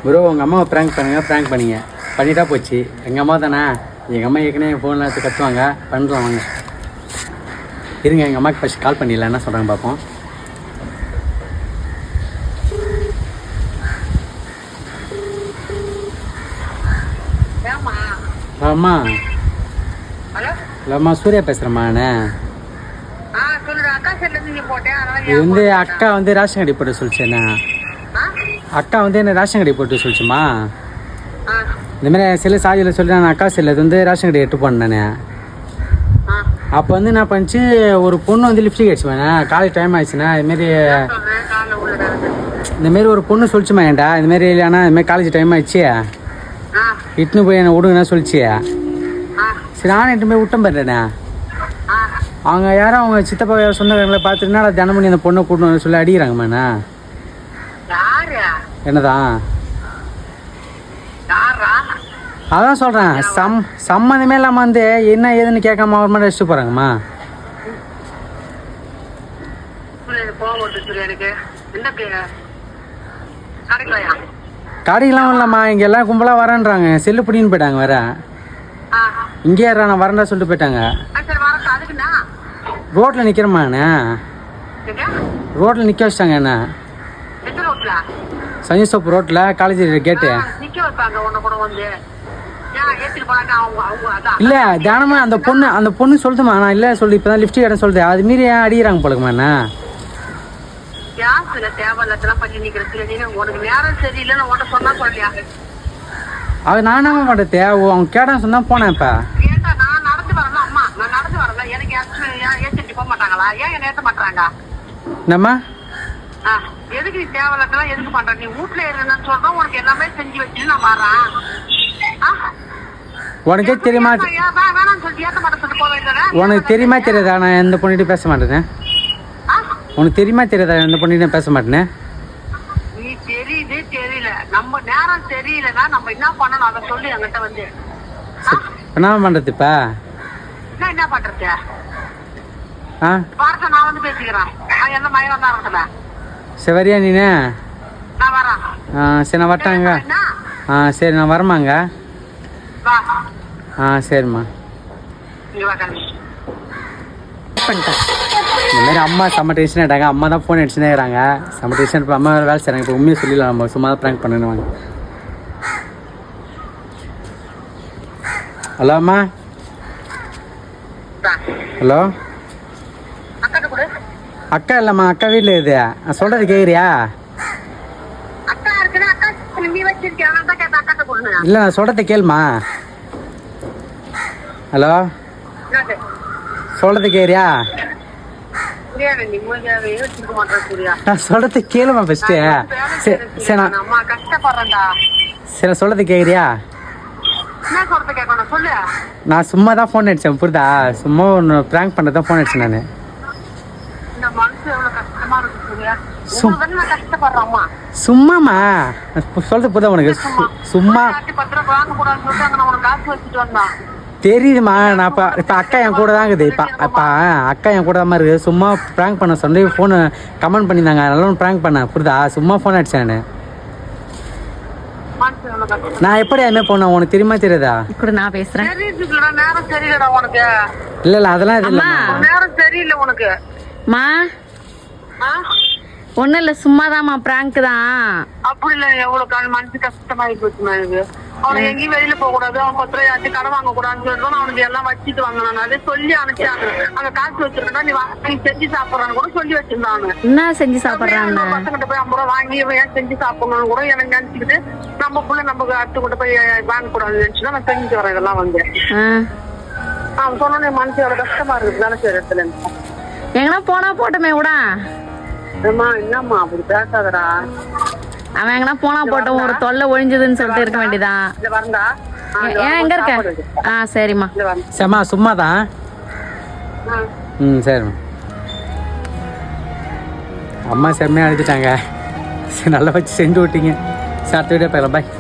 Bro உங்கள் அம்மாவை prank பண்ணிங்க பண்ணிட்டா போச்சு. எங்கள் அம்மா தானே, எங்கள் அம்மா ஏற்கனவே ஃபோனில் எடுத்து கத்துவாங்க, பண்ணுறோம் வாங்க. இருங்க எங்கள் அம்மாவுக்கு ஃபஸ்ட் கால் பண்ணிடல, என்ன சொல்கிறாங்க பார்ப்போம். அம்மா இல்லைம்மா, சூர்யா பேசுகிறேம்மா. இது வந்து அக்கா வந்து ரேஷன் கடை போட்டு சொல்லிச்சேண்ணா. அக்கா வந்து என்ன ரேஷன் கடை போட்டு சொல்லிச்சுமா. இந்தமாதிரி சில சாதியில் சொல்லி நான் அக்கா செல்ல வந்து ரேஷன் கடை எட்டு போனேன். அப்போ வந்து என்ன பண்ணிச்சு, ஒரு பொண்ணு வந்து லிப்ஸ்டிக் அடிச்சுவேண்ணே, காலேஜ் டைம் ஆயிடுச்சுண்ணா. இந்தமாரி ஒரு பொண்ணு சொல்லிச்சுமா ஏன்டா, இதுமாரி இல்லைண்ணா, இதுமாதிரி காலேஜ் டைம் ஆயிடுச்சு, இட்டுன்னு போய் என்னை விடுங்கண்ணா சொல்லிச்சு. சரி நானும் எட்டு போய் விட்டம் போயிட்டேண்ணே. அவங்க யாரும் அவங்க சித்தப்பா சொந்தக்காரங்களை பார்த்துட்டுனா தினம் பண்ணி அந்த பொண்ணை கூட்டணும் சொல்லி அடிக்கிறாங்கம்மாண்ணா. என்னதான் அதான் சொல்கிறேன், சம்மந்தமே இல்லாமல் வந்து என்ன ஏதுன்னு கேட்காம அவர் மாதிரி அடிச்சுட்டு போகிறாங்கம்மா. கடைக்கெல்லாம் இல்லைம்மா, இங்கே எல்லாம் கும்பலாக வரேன்றாங்க, செல்லு பிடின்னு போயிட்டாங்க வேற. இங்கே நான் வரேன்டா சொல்லிட்டு போயிட்டாங்க. ரோட்டில் நிற்கிறேம்மாண்ணே, ரோட்டில் நிற்க வச்சிட்டாங்க என்ன, சஞ்சீவ் ரோட்டில் காலேஜ் கேட்டு. இல்லை தினமும் அந்த பொண்ணு சொல்லுதுமா, நான் இல்லை சொல்லி இப்போ தான் லிஃப்ட் இடம் சொல்லுது, அது மீறி ஏன் அடிக்கிறாங்க போலக்குமாண்ணா. அது நான் என்ன மாட்டேன், அவங்க கேட்டான்னு சொன்னா போனேன். இப்போ என்னம்மா எதுக்கு நீ தேவையில்லாம் எதுக்கு பண்ற, நீ வீட்டுல இருன்னு சொல்றோம், உனக்கு எல்லாமே செஞ்சு வச்சு நான் வர்றேன். உனக்கே தெரியுமா, உனக்கு தெரியுமா தெரியாதா நான் எந்த பொண்ணுகிட்ட பேச மாட்டேனே. உனக்கு தெரியுமா தெரியாதா எந்த பொண்ணுகிட்ட பேச மாட்டேனே. நீ தெரியுது தெரியல, நம்ம நேரம் தெரியலன்னா நம்ம என்ன பண்ணணும் அதை சொல்லி என்கிட்ட வந்து என்ன பண்றது. இப்ப என்ன பண்றது, நான் வந்து பேசிக்கிறேன். எந்த மயம் தான் சரியா நீனே. நான் வரேன். சரி நான் வரட்டாங்க. சரி நான் வரமாங்க. சரிம்மா. இந்த மாதிரி அம்மா செம்ம டென்ஷன் ஆகிட்டாங்க. அம்மா தான் ஃபோன் அடிச்சுனே இருக்கிறாங்க, செம்ம டென்ஷன். இப்போ அம்மா வேலை செய்கிறாங்க. இப்போ உண்மையை சொல்லிடலாம், நம்ம சும்மா தான் ப்ராங்க் பண்ணணுவாங்க. ஹலோ அம்மா. ஹலோ அக்கா இல்லைம்மா, அக்கா வீட்டில் இருக்குது. நான் சொல்கிறது கேட்குறியா? இல்லை நான் சொல்கிறத கேளுமா. ஹலோ சொல்கிறது கேட்குறியா? நான் சொல்கிறது கேளுமா ஃபஸ்ட்டு. சரி சரி சொல்கிறது கேட்குறியா? நான் சும்மா தான் ஃபோன் அடித்தேன், புரியுதா? சும்மா ஒன்று ப்ராங்க் பண்ணுறது தான் ஃபோன் அடித்தேன் நான். சும்மாமா சொல்றது புரியுதா உனக்கு? சும்மா தெரியுதுமா. நான் இப்போ அக்கா என் கூட தான் இருக்குது. இப்போ அக்கா என் கூட தான் இருக்குது. சும்மா ப்ராங்க் பண்ண சொல்லி ஃபோனு கமெண்ட் பண்ணியிருந்தாங்க, அதனால ஒன்று ப்ராங்க் பண்ணேன், புரியுதா? சும்மா ஃபோன் அடித்தேன் நான். எப்படி அதுமாதிரி போனேன், உனக்கு தெரியுமா தெரியாதா? கூட நான் பேசுகிறேன். இல்லை இல்லை அதெல்லாம் இது இல்லை, நேரம் தெரியல உனக்கு. மா ஒன்றும் இல்லை, சும்மாதாம்மா, ப்ராங்க் தான். அப்படி இல்லை, எவ்வளவு மனசு கஷ்டமாயி போச்சுமா எனக்கு. அவனுக்கு எங்கேயும் வெளியில போக கூடாது, அவன் பத்திரம் கடை வாங்க கூடாதுன்னு சொல்லிட்டு அவனுக்கு எல்லாம் வச்சுட்டு வாங்கினான். அதே சொல்லி அனுப்பிச்சாங்க. அங்க காசு வச்சிருக்கா, நீ செஞ்சு சாப்பிட்றான்னு கூட சொல்லி வச்சிருந்தாங்க. என்ன செஞ்சு சாப்பிட்றாங்க? பசங்கிட்ட போய் 50 ரூபா வாங்கி ஏன் செஞ்சு சாப்பிடணும்னு கூட எனக்கு நினைச்சுக்கிட்டு, நம்ம புள்ள நம்ம அடுத்து கூட போய் வாங்க கூடாதுன்னு நினைச்சுதான் நான் செஞ்சு வரேன் இதெல்லாம் வந்து. அவன் சொன்னோன்னே மனசு எவ்வளவு கஷ்டமா இருக்குது தானே சரி இடத்துல. எங்கன்னா போனா போட்டுமே கூட. என்னம்மா அப்படி பேசாதடா. அவன் எங்கன்னா போனா போட்டோம், ஒரு தொல்லை ஒழிஞ்சதுன்னு சொல்லிட்டு இருக்க வேண்டியதான். ஏன் எங்க இருக்க? சரிம்மா. சரிம்மா சும்மா தான். சரிம்மா. அம்மா செம்மையாக அழுதுட்டாங்க. சரி நல்லா வச்சு செஞ்சு விட்டீங்க. சாப்பிட்டு விட போயிடலாம். பாய்.